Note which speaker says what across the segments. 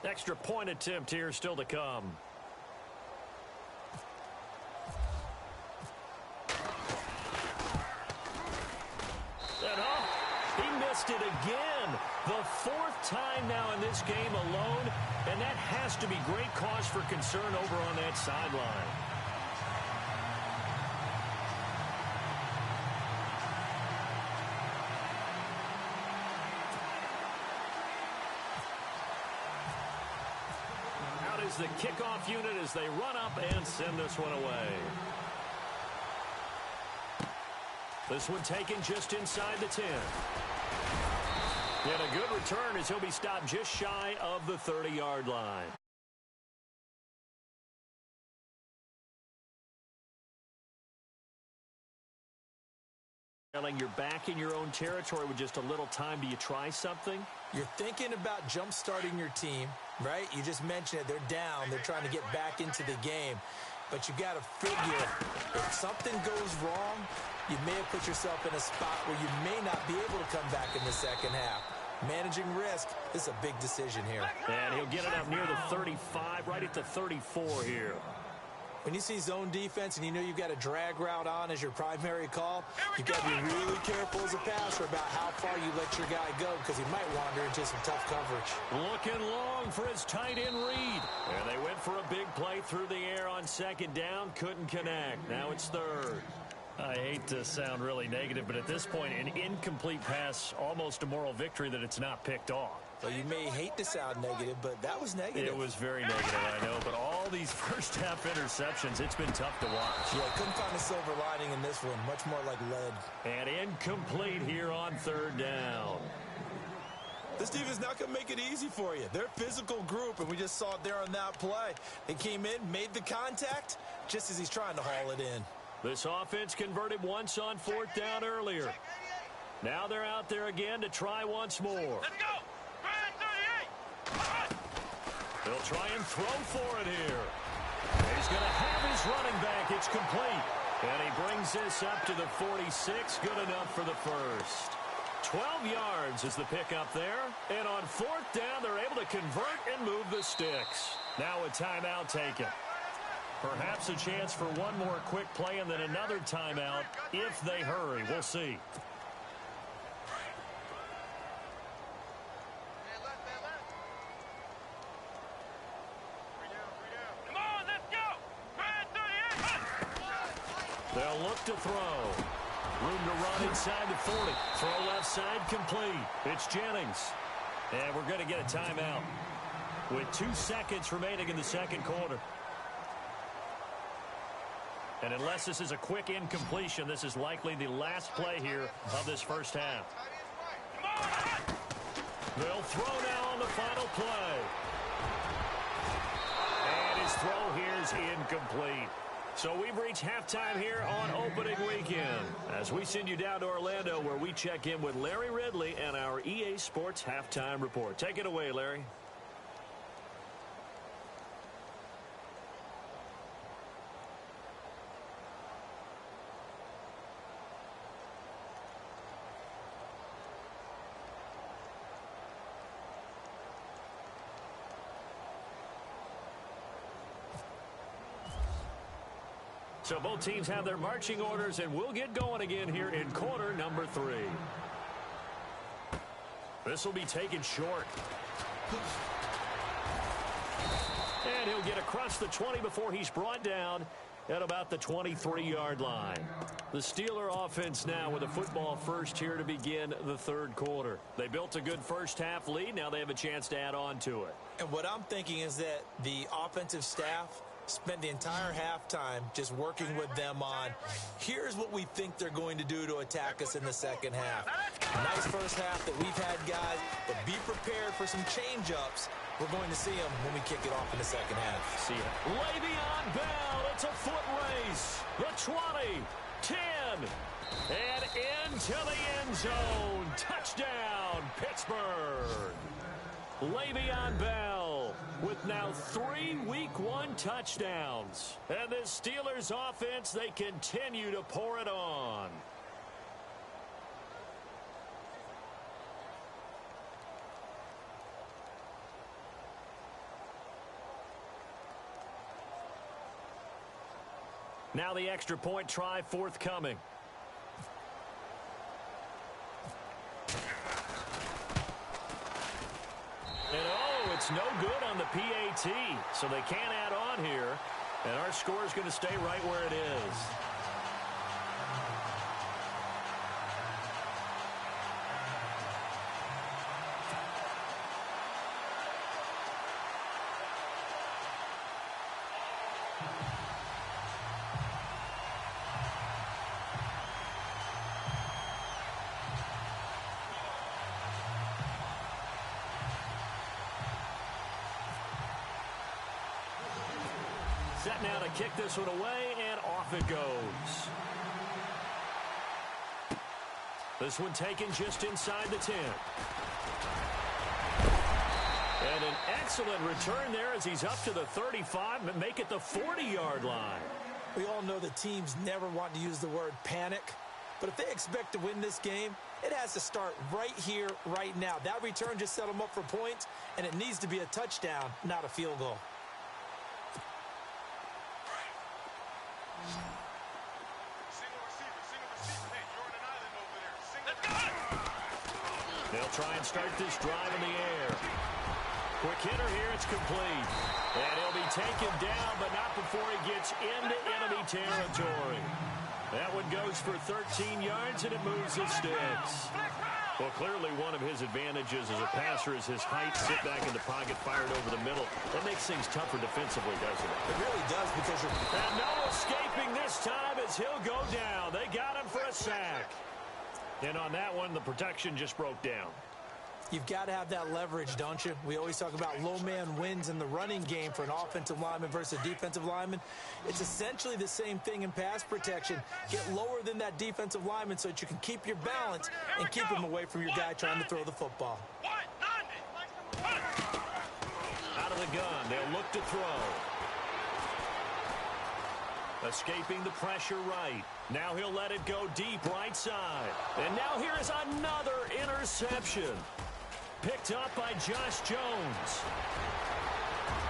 Speaker 1: Extra point attempt here still to come. And he missed it again. The fourth time now in this game alone, and that has to be great cause for concern over on that sideline. The kickoff unit as they run up and send this one away. This one taken just inside the 10. And a good return as he'll be stopped just shy of the 30-yard line. You're back in your own territory with just a little time. Do you try something?
Speaker 2: You're thinking about jump-starting your team, right? You just mentioned it. They're down. They're trying to get back into the game. But you got to figure if something goes wrong, you may have put yourself in a spot where you may not be able to come back in the second half. Managing risk is a big decision here.
Speaker 1: And he'll get it up near the 35, right at the 34 here.
Speaker 2: When you see zone defense and you know you've got a drag route on as your primary call, you've got to be really careful as a passer about how far you let your guy go because he might wander into some tough coverage.
Speaker 1: Looking long for his tight end read. And they went for a big play through the air on second down. Couldn't connect. Now it's third. I hate to sound really negative, but at this point, an incomplete pass, almost a moral victory that it's not picked off.
Speaker 2: So you may hate to sound negative, but that was negative.
Speaker 1: It was very negative, I know. But all these first-half interceptions, it's been tough to watch.
Speaker 2: Yeah, couldn't find a silver lining in this one. Much more like lead.
Speaker 1: And incomplete here on third down.
Speaker 2: This defense not going to make it easy for you. They're a physical group, and we just saw it there on that play. They came in, made the contact, just as he's trying to haul it in.
Speaker 1: This offense converted once on fourth down earlier. Now they're out there again to try once more.
Speaker 3: Let's go!
Speaker 1: They'll try and throw for it here. He's going to have his running back. It's complete. And he brings this up to the 46. Good enough for the first. 12 yards is the pickup there. And on fourth down, they're able to convert and move the sticks. Now a timeout taken. Perhaps a chance for one more quick play and then another timeout if they hurry. We'll see. They'll look to throw. Room to run inside the 40. Throw left side complete. It's Jennings. And we're going to get a timeout with 2 seconds remaining in the second quarter. And unless this is a quick incompletion, this is likely the last play here of this first half. They'll throw now on the final play. And his throw here is incomplete. So we've reached halftime here on opening weekend as we send you down to Orlando where we check in with Larry Ridley and our EA Sports Halftime Report. Take it away, Larry. So both teams have their marching orders, and we'll get going again here in quarter number 3. This will be taken short. And he'll get across the 20 before he's brought down at about the 23-yard line. The Steeler offense now with a football first here to begin the third quarter. They built a good first-half lead. Now they have a chance to add on to it.
Speaker 2: And what I'm thinking is that the offensive staff spent the entire halftime just working with them on, here's what we think they're going to do to attack us in the second half. Nice first half that we've had, guys, but be prepared for some change-ups. We're going to see them when we kick it off in the second half.
Speaker 1: See ya. Le'Veon Bell, it's a foot race. The 20, 10, and into the end zone. Touchdown, Pittsburgh. Le'Veon Bell with now 3 Week 1 touchdowns. And this Steelers offense, they continue to pour it on. Now the extra point try forthcoming. And oh, it's no good on the PAT, so they can't add on here. And our score is going to stay right where it is. Set now to kick this one away, and off it goes. This one taken just inside the 10. And an excellent return there as he's up to the 35 and make it the 40-yard line.
Speaker 2: We all know that teams never want to use the word panic, but if they expect to win this game, it has to start right here, right now. That return just set them up for points, and it needs to be a touchdown, not a field goal.
Speaker 1: They'll try and start this drive in the air. Quick hitter here, it's complete. And he'll be taken down, but not before he gets into enemy territory. That one goes for 13 yards, and it moves the sticks. Well, clearly one of his advantages as a passer is his height. Sit back in the pocket, fired over the middle. That makes things tougher defensively, doesn't it?
Speaker 2: It really does because you're...
Speaker 1: And no escaping this time as he'll go down. They got him for a sack. And on that one, the protection just broke down.
Speaker 2: You've got to have that leverage, don't you? We always talk about low man wins in the running game for an offensive lineman versus a defensive lineman. It's essentially the same thing in pass protection. Get lower than that defensive lineman so that you can keep your balance and keep him away from your guy trying to throw the football.
Speaker 1: Out of the gun, they'll look to throw. Escaping the pressure right. Now he'll let it go deep right side. And now here is another interception. Picked up by Josh Jones.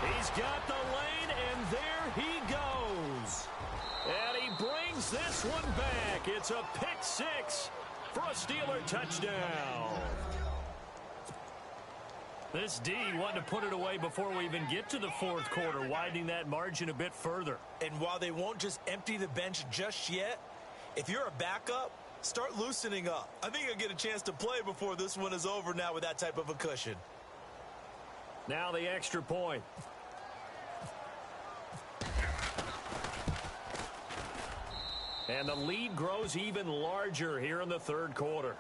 Speaker 1: He's got the lane, and there he goes. And he brings this one back. It's a pick six for a Steeler touchdown. This D wanted to put it away before we even get to the fourth quarter, widening that margin a bit further.
Speaker 2: And while they won't just empty the bench just yet, if you're a backup, start loosening up. I think you'll get a chance to play before this one is over now with that type of a cushion.
Speaker 1: Now the extra point. And the lead grows even larger here in the third quarter.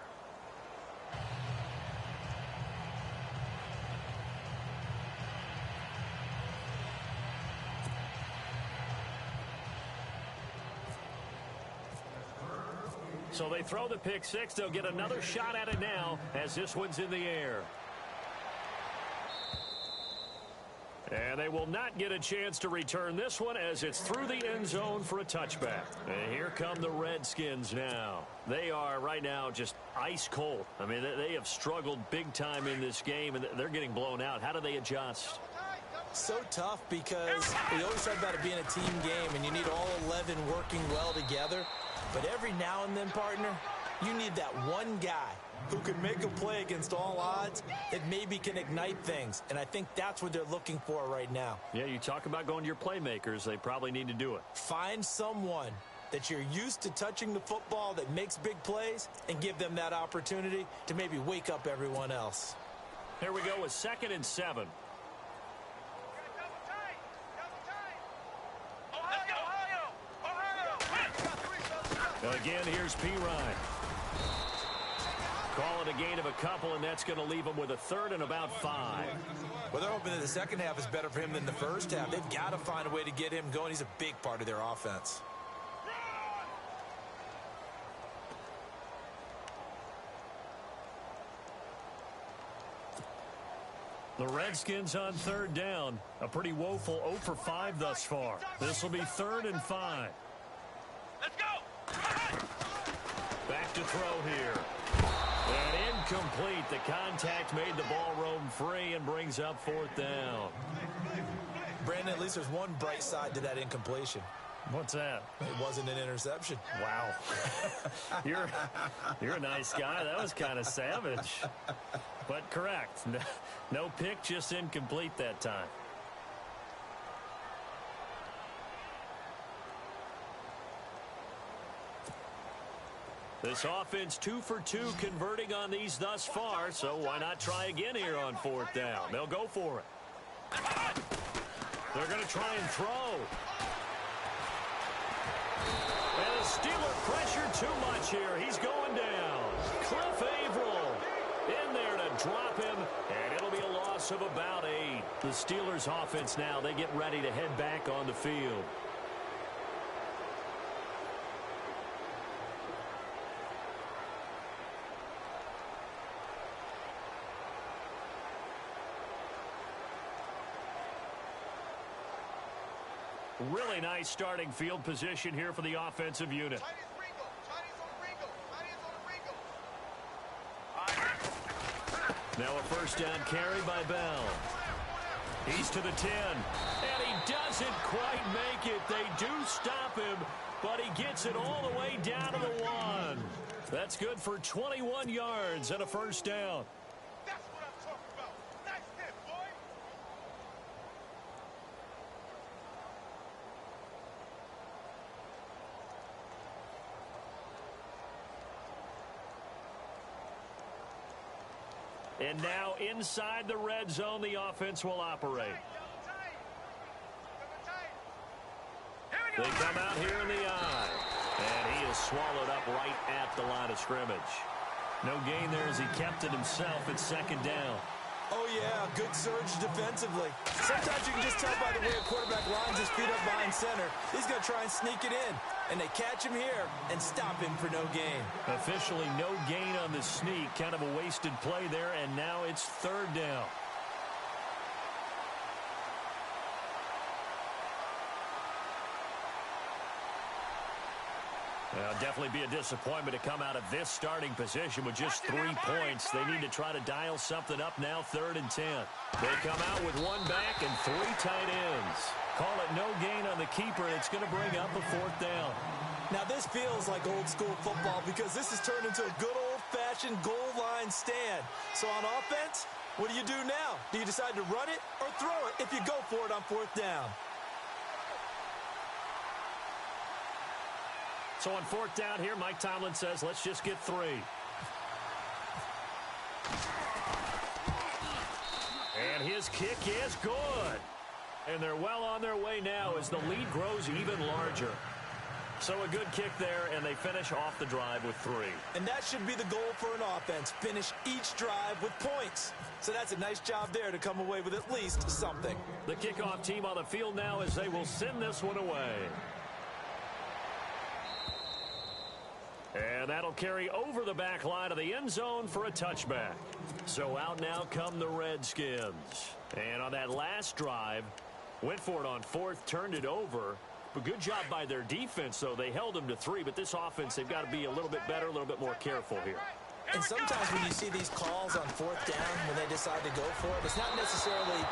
Speaker 1: So they throw the pick six. They'll get another shot at it now as this one's in the air. And they will not get a chance to return this one as it's through the end zone for a touchback. And here come the Redskins now. They are right now just ice cold. I mean, they have struggled big time in this game, and they're getting blown out. How do they adjust?
Speaker 2: So tough because we always talk about it being a team game, and you need all 11 working well together. But every now and then, partner, you need that one guy who can make a play against all odds that maybe can ignite things. And I think that's what they're looking for right now.
Speaker 1: Yeah, you talk about going to your playmakers. They probably need to do it.
Speaker 2: Find someone that you're used to touching the football that makes big plays and give them that opportunity to maybe wake up everyone else.
Speaker 1: Here we go with 2nd and 7. Again, here's P. Ryan. Call it a gain of a couple, and that's going to leave him with a 3rd and about 5.
Speaker 2: Well, they're hoping that the second half is better for him than the first half. They've got to find a way to get him going. He's a big part of their offense.
Speaker 1: The Redskins on 3rd down. A pretty woeful 0 for 5 thus far. This will be 3rd and 5.
Speaker 3: Let's go!
Speaker 1: Back to throw here. And incomplete. The contact made the ball roam free and brings up 4th down.
Speaker 2: Brandon, at least there's one bright side to that incompletion.
Speaker 1: What's that?
Speaker 2: It wasn't an interception.
Speaker 1: Wow. You're a nice guy. That was kind of savage. But correct. No pick, just incomplete that time. This offense 2 for 2 converting on these thus far, so why not try again here on 4th down? They'll go for it. They're going to try and throw. And the Steeler pressure too much here. He's going down. Cliff Averill in there to drop him, and it'll be a loss of about 8. The Steelers offense now, they get ready to head back on the field. Really nice starting field position here for the offensive unit. Now a first down carry by Bell. He's to the 10, and he doesn't quite make it. They do stop him, but he gets it all the way down to the 1. That's good for 21 yards and a first down.
Speaker 3: That's what I'm talking about. Nice hit, boy.
Speaker 1: And now inside the red zone, the offense will operate. They come out here in the eye. And he is swallowed up right at the line of scrimmage. No gain there as he kept it himself at 2nd down.
Speaker 2: Oh, yeah, good surge defensively. Sometimes you can just tell by the way a quarterback lines his feet up behind center. He's going to try and sneak it in. And they catch him here and stop him for no gain.
Speaker 1: Officially no gain on the sneak. Kind of a wasted play there, and now it's 3rd down. Well, definitely be a disappointment to come out of this starting position with just 3 points. They need to try to dial something up now, 3rd and 10. They come out with 1 back and 3 tight ends. Call it no gain on the keeper, and it's going to bring up a 4th down.
Speaker 2: Now, this feels like old school football because this has turned into a good old-fashioned goal line stand. So on offense, what do you do now? Do you decide to run it or throw it if you go for it on 4th down?
Speaker 1: So on 4th down here, Mike Tomlin says, let's just get 3. And his kick is good. And they're well on their way now as the lead grows even larger. So a good kick there, and they finish off the drive with 3.
Speaker 2: And that should be the goal for an offense, finish each drive with points. So that's a nice job there to come away with at least something.
Speaker 1: The kickoff team on the field now as they will send this one away. And that'll carry over the back line of the end zone for a touchback. So out now come the Redskins. And on that last drive, went for it on 4th, turned it over. But good job by their defense, though. They held them to 3, but this offense, they've got to be a little bit better, a little bit more careful here.
Speaker 2: And sometimes when you see these calls on 4th down, when they decide to go for it, it's not necessarily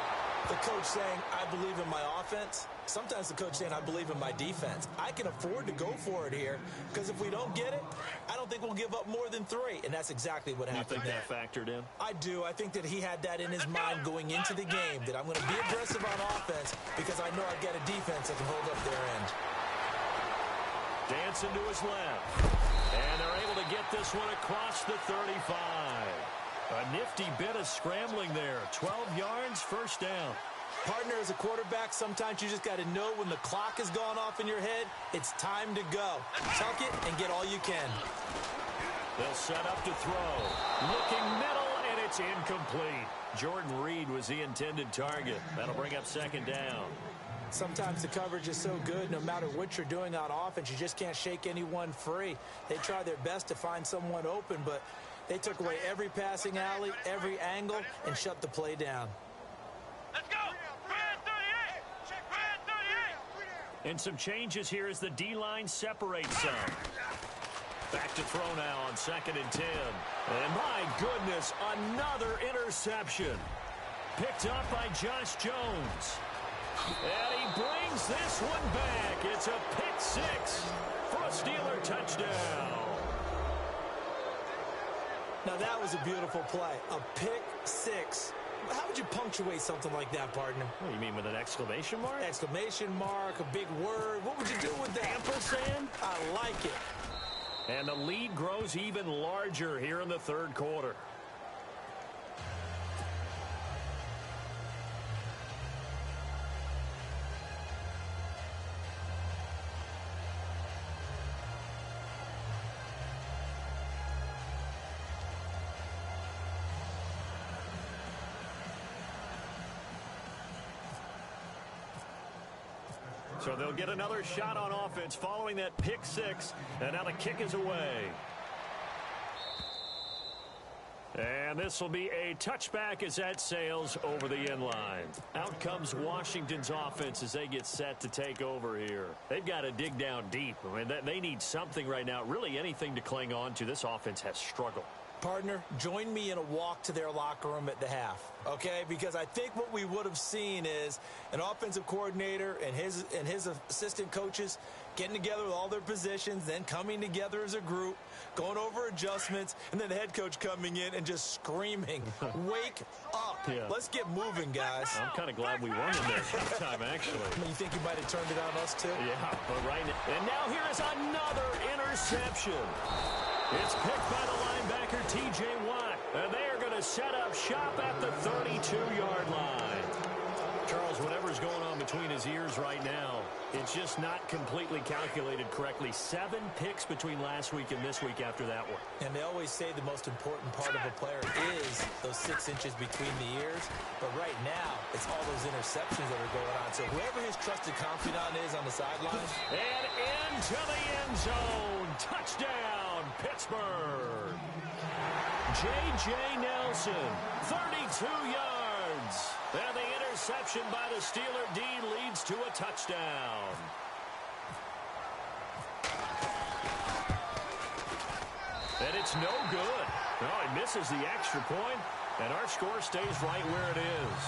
Speaker 2: the coach saying, I believe in my offense. Sometimes the coach saying, I believe in my defense. I can afford to go for it here because if we don't get it, I don't think we'll give up more than 3. And that's exactly what happened.
Speaker 1: You think that factored in?
Speaker 2: I do. I think that he had that in his mind going into the game, that I'm going to be aggressive on offense because I know I've got a defense that can hold up their end.
Speaker 1: Dancing to his left. And they're able to get this one across the 35. A nifty bit of scrambling there. 12 yards, first down.
Speaker 2: Partner, as a quarterback, sometimes you just got to know when the clock has gone off in your head, it's time to go. Tuck it and get all you can.
Speaker 1: They'll set up to throw. Looking middle, and it's incomplete. Jordan Reed was the intended target. That'll bring up 2nd down.
Speaker 2: Sometimes the coverage is so good, no matter what you're doing on offense, you just can't shake anyone free. They try their best to find someone open, but they took away every passing alley, every angle, and shut the play down.
Speaker 3: Let's go.
Speaker 1: And some changes here as the D-line separates some. Back to throw now on 2nd and 10. And my goodness, another interception. Picked up by Josh Jones. And he brings this one back. It's a pick six for a Steeler touchdown.
Speaker 2: Now, that was a beautiful play. A pick six. How would you punctuate something like that, partner?
Speaker 1: What do you mean, with an exclamation mark?
Speaker 2: Exclamation mark, a big word. What would you do with that?
Speaker 1: Ampersand?
Speaker 2: I like it.
Speaker 1: And the lead grows even larger here in the third quarter. So they'll get another shot on offense following that pick six. And now the kick is away. And this will be a touchback as that sails over the end line. Out comes Washington's offense as they get set to take over here. They've got to dig down deep. I mean, they need something right now, really anything to cling on to. This offense has struggled.
Speaker 2: Partner, join me in a walk to their locker room at the half, okay? Because I think what we would have seen is an offensive coordinator and his assistant coaches getting together with all their positions, then coming together as a group, going over adjustments, and then the head coach coming in and just screaming, wake up.
Speaker 1: Yeah.
Speaker 2: Let's get moving, guys.
Speaker 1: I'm kind of glad we won in there sometime, actually.
Speaker 2: I mean, you think you might have turned it on us, too?
Speaker 1: Yeah, but right now. And now here is another interception. It's picked by the linebacker, T.J. Watt. And they are going to set up shop at the 32-yard line. Charles, whatever's going on between his ears right now, it's just not completely calculated correctly. 7 picks between last week and this week after that one.
Speaker 2: And they always say the most important part of a player is those 6 inches between the ears. But right now, it's all those interceptions that are going on. So whoever his trusted confidant is on the sideline.
Speaker 1: And into the end zone. Touchdown, Pittsburgh. J.J. Nelson, 32 yards. And the interception by the Steeler D leads to a touchdown. And it's no good. No, he misses the extra point, and our score stays right where it is.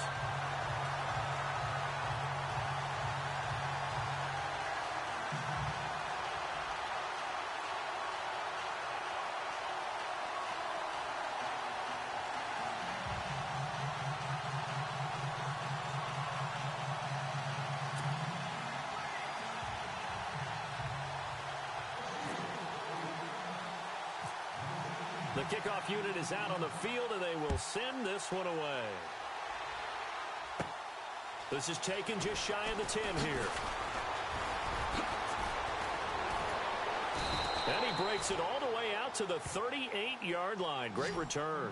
Speaker 1: The kickoff unit is out on the field, and they will send this one away. This is taken just shy of the 10 here. And he breaks it all the way out to the 38-yard line. Great return.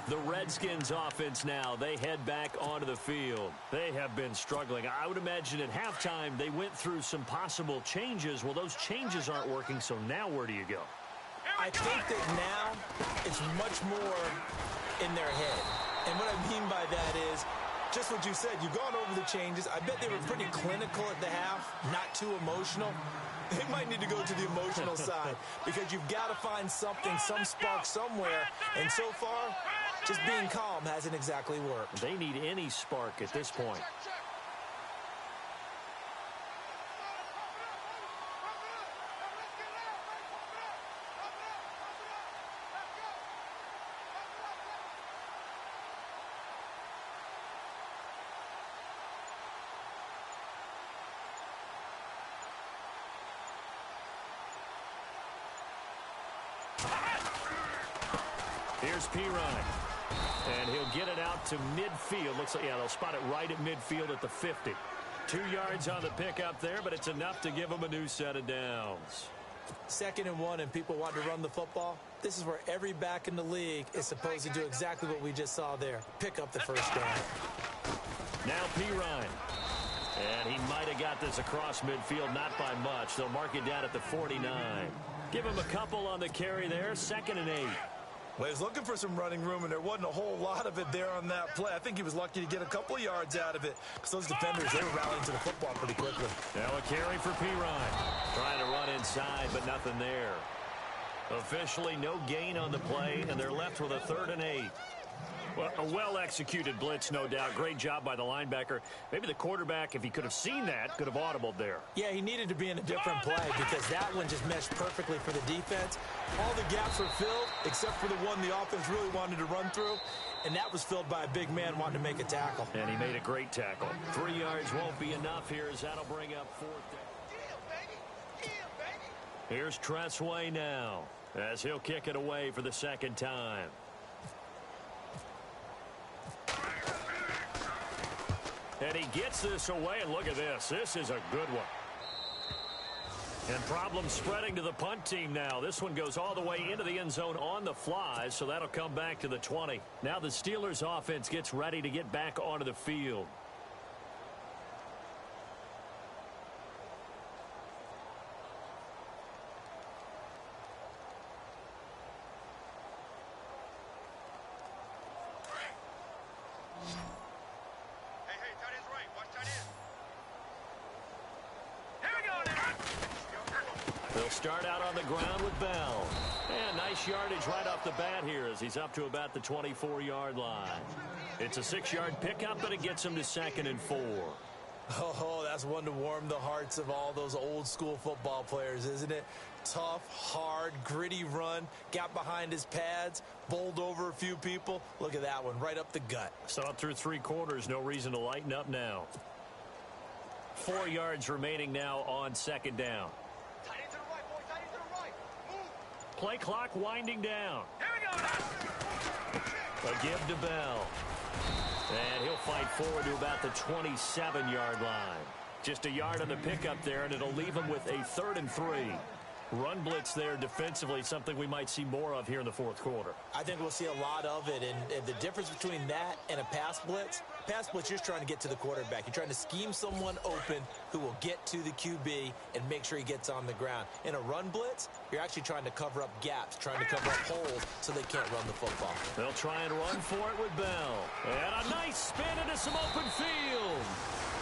Speaker 1: The Redskins offense now, they head back onto the field. They have been struggling. I would imagine at halftime they went through some possible changes. Well, those changes aren't working, so now where do you go?
Speaker 2: I think that now it's much more in their head. And what I mean by that is just what you said. You've gone over the changes. I bet they were pretty clinical at the half, not too emotional. They might need to go to the emotional side because you've got to find something, some spark somewhere. And so far, just being calm hasn't exactly worked.
Speaker 1: They need any spark at this point. Here's Pirine. And he'll get it out to midfield. Looks like, yeah, they'll spot it right at midfield at the 50. 2 yards on the pickup there, but it's enough to give them a new set of downs.
Speaker 2: 2nd and 1, and people want to run the football. This is where every back in the league is supposed to do exactly what we just saw there. Pick up the first down.
Speaker 1: Now Pirine. And he might have got this across midfield, not by much. They'll mark it down at the 49. Give him a couple on the carry there. 2nd and 8.
Speaker 2: Well, he was looking for some running room, and there wasn't a whole lot of it there on that play. I think he was lucky to get a couple of yards out of it because those defenders, they were rallying to the football pretty quickly.
Speaker 1: Now a carry for Pirine. Trying to run inside, but nothing there. Officially no gain on the play, and they're left with a 3rd and 8. Well, a well-executed blitz, no doubt. Great job by the linebacker. Maybe the quarterback, if he could have seen that, could have audibled there.
Speaker 2: Yeah, he needed to be in a different play because that one just meshed perfectly for the defense. All the gaps were filled except for the one the offense really wanted to run through, and that was filled by a big man wanting to make a tackle.
Speaker 1: And he made a great tackle. 3 yards won't be enough here as that'll bring up 4th down. Here's Tressway now as he'll kick it away for the 2nd time. And he gets this away, and look at this. This is a good one. And problems spreading to the punt team now. This one goes all the way into the end zone on the fly, so that'll come back to the 20. Now the Steelers offense gets ready to get back onto the field. They'll start out on the ground with Bell. And nice yardage right off the bat here as he's up to about the 24-yard line. It's a 6-yard pickup, but it gets him to 2nd and 4.
Speaker 2: Oh, that's one to warm the hearts of all those old-school football players, isn't it? Tough, hard, gritty run, got behind his pads, bowled over a few people. Look at that one, right up the gut.
Speaker 1: Saw it through 3 quarters, no reason to lighten up now. 4 yards remaining now on 2nd down. Play clock winding down.
Speaker 3: Here we go.
Speaker 1: A give to Bell. And he'll fight forward to about the 27-yard line. Just a yard on the pickup there, and it'll leave him with a 3rd and 3. Run blitz there defensively, something we might see more of here in the 4th quarter.
Speaker 2: I think we'll see a lot of it, and the difference between that and a pass blitz, you're just trying to get to the quarterback. You're trying to scheme someone open who will get to the QB and make sure he gets on the ground. In a run blitz, you're actually trying to cover up gaps, trying to cover up holes so they can't run the football.
Speaker 1: They'll try and run for it with Bell. And a nice spin into some open field.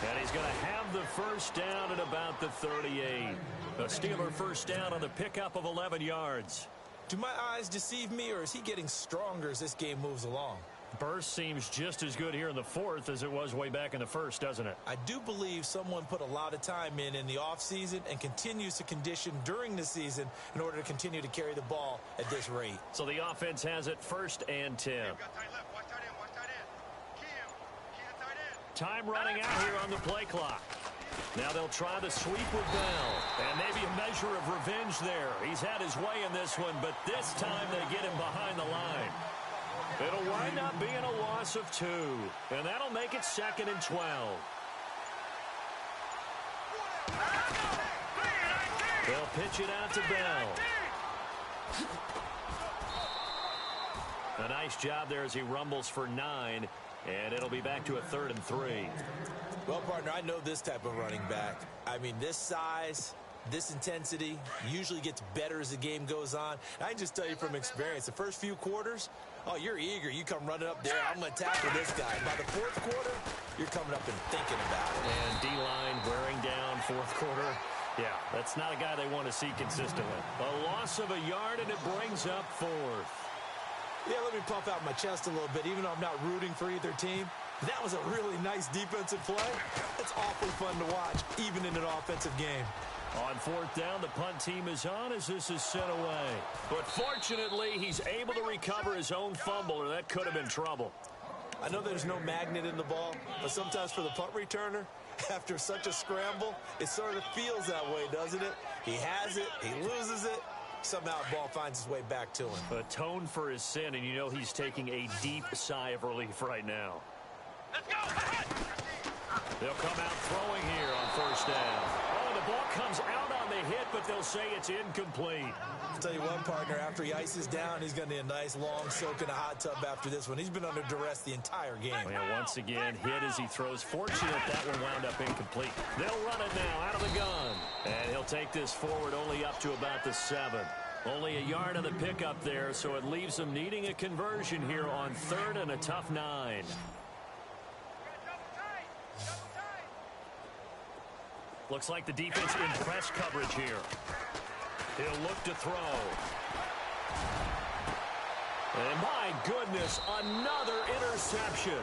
Speaker 1: And he's going to have the 1st down at about the 38. A Steeler 1st down on the pickup of 11 yards.
Speaker 2: Do my eyes deceive me, or is he getting stronger as this game moves along?
Speaker 1: Burst seems just as good here in the 4th as it was way back in the 1st, doesn't it?
Speaker 2: I do believe someone put a lot of time in the offseason and continues to condition during the season in order to continue to carry the ball at this rate.
Speaker 1: So the offense has it 1st and 10. Time running out here on the play clock. Now they'll try the sweep with Bell. And maybe a measure of revenge there. He's had his way in this one, but this time they get him behind the line. It'll wind up being a loss of 2. And that'll make it 2nd and 12. They'll pitch it out to Bell. A nice job there as he rumbles for 9. And it'll be back to a 3rd and 3.
Speaker 2: Well, partner, I know this type of running back. I mean, this size, this intensity usually gets better as the game goes on. And I can just tell you from experience, the first few quarters, oh, you're eager. You come running up there. I'm going to tackle this guy. By the 4th quarter, you're coming up and thinking about it.
Speaker 1: And D-line wearing down 4th quarter. Yeah, that's not a guy they want to see consistently. A loss of a yard, and it brings up 4th.
Speaker 2: Yeah, let me puff out my chest a little bit, even though I'm not rooting for either team. That was a really nice defensive play. It's awfully fun to watch, even in an offensive game.
Speaker 1: On 4th down, the punt team is on as this is sent away. But fortunately, he's able to recover his own fumble, or that could have been trouble.
Speaker 2: I know there's no magnet in the ball, but sometimes for the punt returner, after such a scramble, it sort of feels that way, doesn't it? He has it, he loses it. Somehow the ball finds its way back to him.
Speaker 1: Atone for his sin, and you know he's taking a deep sigh of relief right now.
Speaker 3: Let's go.
Speaker 1: They'll come out throwing here on 1st down. Oh, the ball comes out on the hit, but they'll say it's incomplete.
Speaker 2: I'll tell you one, partner, after he ices down, he's going to need a nice long soak in a hot tub after this one. He's been under duress the entire game.
Speaker 1: Well, once again, hit as he throws. Fortunate that one wound up incomplete. They'll run it now out of the gun. And he'll take this forward only up to about the 7. Only a yard on the pickup there, so it leaves them needing a conversion here on 3rd and a tough 9. Looks like the defense in press coverage here. He'll look to throw. And my goodness, another interception.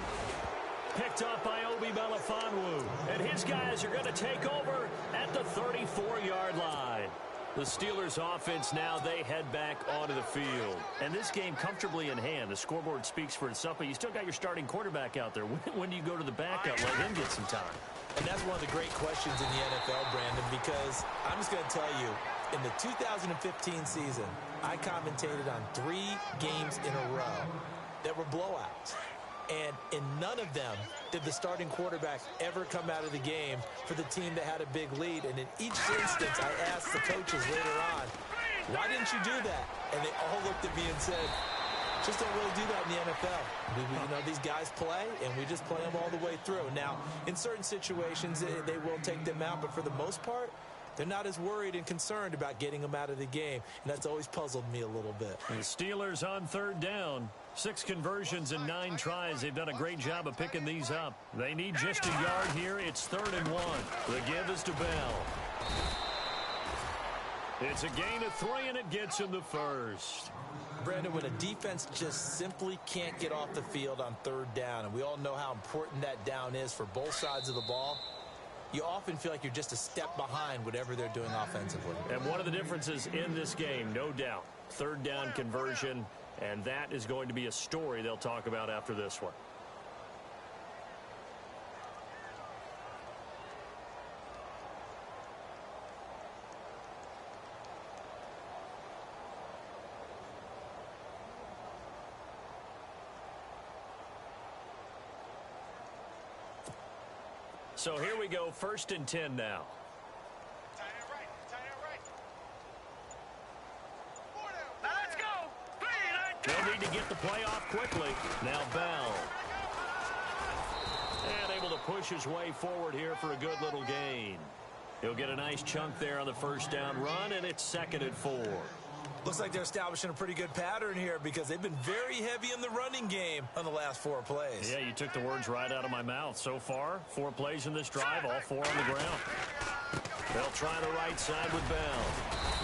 Speaker 1: Picked up by EbaLLn4Jrock's. And his guys are going to take over at the 34-yard line. The Steelers' offense now, they head back onto the field. And this game comfortably in hand. The scoreboard speaks for itself, but you still got your starting quarterback out there. When do you go to the backup? Let him get some time.
Speaker 2: And that's one of the great questions in the NFL, Brandon, because I'm just going to tell you, in the 2015 season, I commentated on 3 games in a row that were blowouts. And in none of them did the starting quarterback ever come out of the game for the team that had a big lead. And in each instance, I asked the coaches later on, why didn't you do that? And they all looked at me and said, just don't really do that in the NFL. These guys play, and we just play them all the way through. Now, in certain situations, they will take them out, but for the most part, they're not as worried and concerned about getting them out of the game, and that's always puzzled me a little bit.
Speaker 1: The Steelers on third down. 6 conversions and 9 tries. They've done a great job of picking these up. They need just a yard here. It's 3rd and 1. The give is to Bell. It's a gain of 3, and it gets him the first.
Speaker 2: Brandon, when a defense just simply can't get off the field on third down, and we all know how important that down is for both sides of the ball, you often feel like you're just a step behind whatever they're doing offensively.
Speaker 1: And one of the differences in this game, no doubt, 3rd down conversion, and that is going to be a story they'll talk about after this one. So here we go, 1st and 10 now.
Speaker 3: Let's go.
Speaker 1: They'll need to get the play off quickly. Now Bell. And able to push his way forward here for a good little gain. He'll get a nice chunk there on the 1st down run, and it's 2nd and 4.
Speaker 2: Looks like they're establishing a pretty good pattern here because they've been very heavy in the running game on the last 4 plays.
Speaker 1: Yeah, you took the words right out of my mouth. So far, 4 plays in this drive, all 4 on the ground. They'll try the right side with Bell.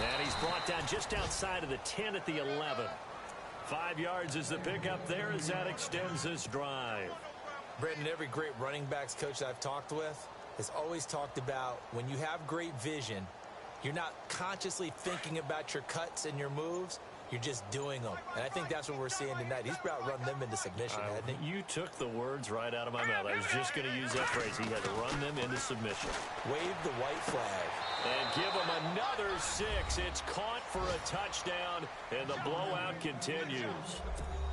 Speaker 1: And he's brought down just outside of the 10 at the 11. 5 yards is the pickup there as that extends this drive.
Speaker 2: Brendan, every great running backs coach that I've talked with has always talked about when you have great vision, you're not consciously thinking about your cuts and your moves. You're just doing them. And I think that's what we're seeing tonight. He's about run them into submission, hasn't he?
Speaker 1: You took the words right out of my mouth. I was just going to use that phrase. He had to run them into submission.
Speaker 2: Wave the white flag.
Speaker 1: And give him another 6. It's caught for a touchdown, and the blowout continues.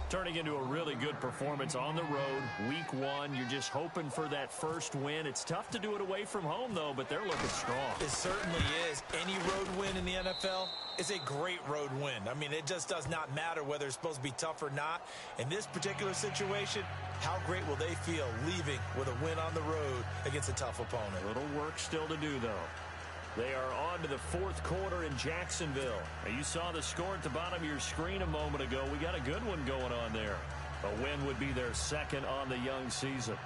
Speaker 1: Turning into a really good performance on the road. Week 1, you're just hoping for that first win. It's tough to do it away from home, though, but they're looking strong.
Speaker 2: It certainly is. Any road win in the NFL is a great road win. I mean, it just does not matter whether it's supposed to be tough or not. In this particular situation, how great will they feel leaving with a win on the road against a tough opponent?
Speaker 1: A little work still to do, though. They are on to the 4th quarter in Jacksonville. Now, you saw the score at the bottom of your screen a moment ago. We got a good one going on there. A win would be their 2nd on the young season.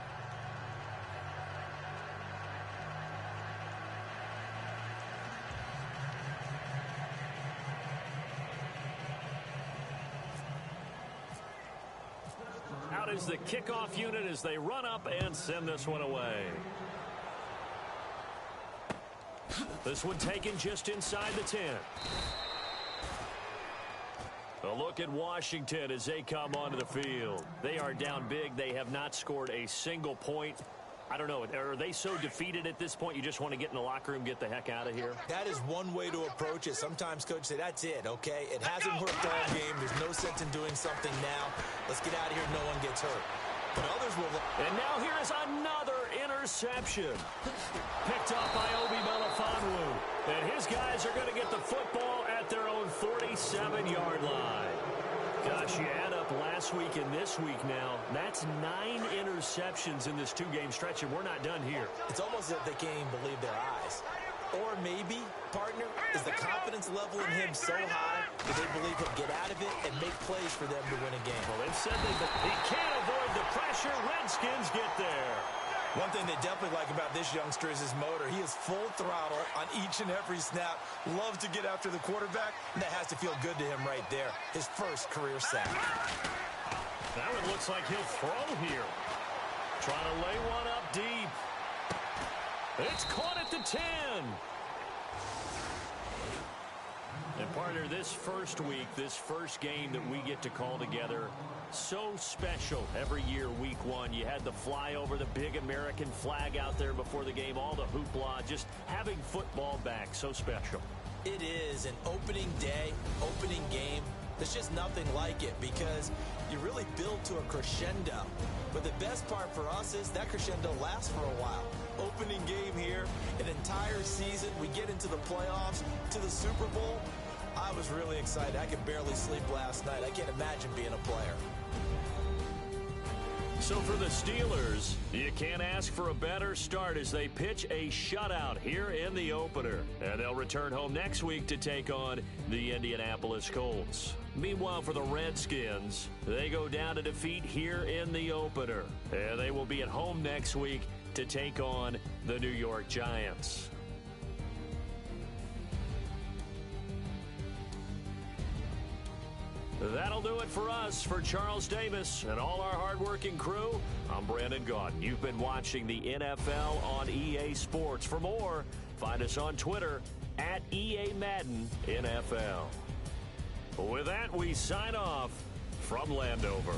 Speaker 1: Out is the kickoff unit as they run up and send this one away. This one taken just inside the 10. A look at Washington as they come onto the field. They are down big. They have not scored a single point. I don't know. Are they so defeated at this point you just want to get in the locker room, get the heck out of here?
Speaker 2: That is one way to approach it. Sometimes coaches say, that's it, okay? It hasn't worked all game. There's no sense in doing something now. Let's get out of here. No one gets hurt. But others will.
Speaker 1: And now here is another interception. Picked up by EbaLLn4Jrock's. And his guys are going to get the football at their own 47-yard line. Gosh, you add up last week and this week now. That's 9 interceptions in this 2-game stretch, and we're not done here.
Speaker 2: It's almost as if they can't even believe their eyes. Or maybe, partner, is the confidence level in him so high that they believe he'll get out of it and make plays for them to win a game.
Speaker 1: Well, they've said he can't avoid the pressure. Redskins get there.
Speaker 2: One thing they definitely like about this youngster is his motor. He is full throttle on each and every snap. Loves to get after the quarterback, and that has to feel good to him right there. His first career sack.
Speaker 1: Now it looks like he'll throw here. Trying to lay one up deep. It's caught at the 10. And partner, this first week, this first game that we get to call together, so special every year, week one. You had the flyover, the big American flag out there before the game, all the hoopla, just having football back, so special.
Speaker 2: It is an opening day, opening game. There's just nothing like it because you really build to a crescendo. But the best part for us is that crescendo lasts for a while. Opening game here, an entire season. We get into the playoffs, to the Super Bowl. I was really excited. I could barely sleep last night. I can't imagine being a player.
Speaker 1: So for the Steelers, you can't ask for a better start as they pitch a shutout here in the opener. And they'll return home next week to take on the Indianapolis Colts. Meanwhile, for the Redskins, they go down to defeat here in the opener. And they will be at home next week to take on the New York Giants. That'll do it for us. For Charles Davis and all our hardworking crew, I'm Brandon Gaudin. You've been watching the NFL on EA Sports. For more, find us on Twitter at EA Madden NFL. With that, we sign off from Landover.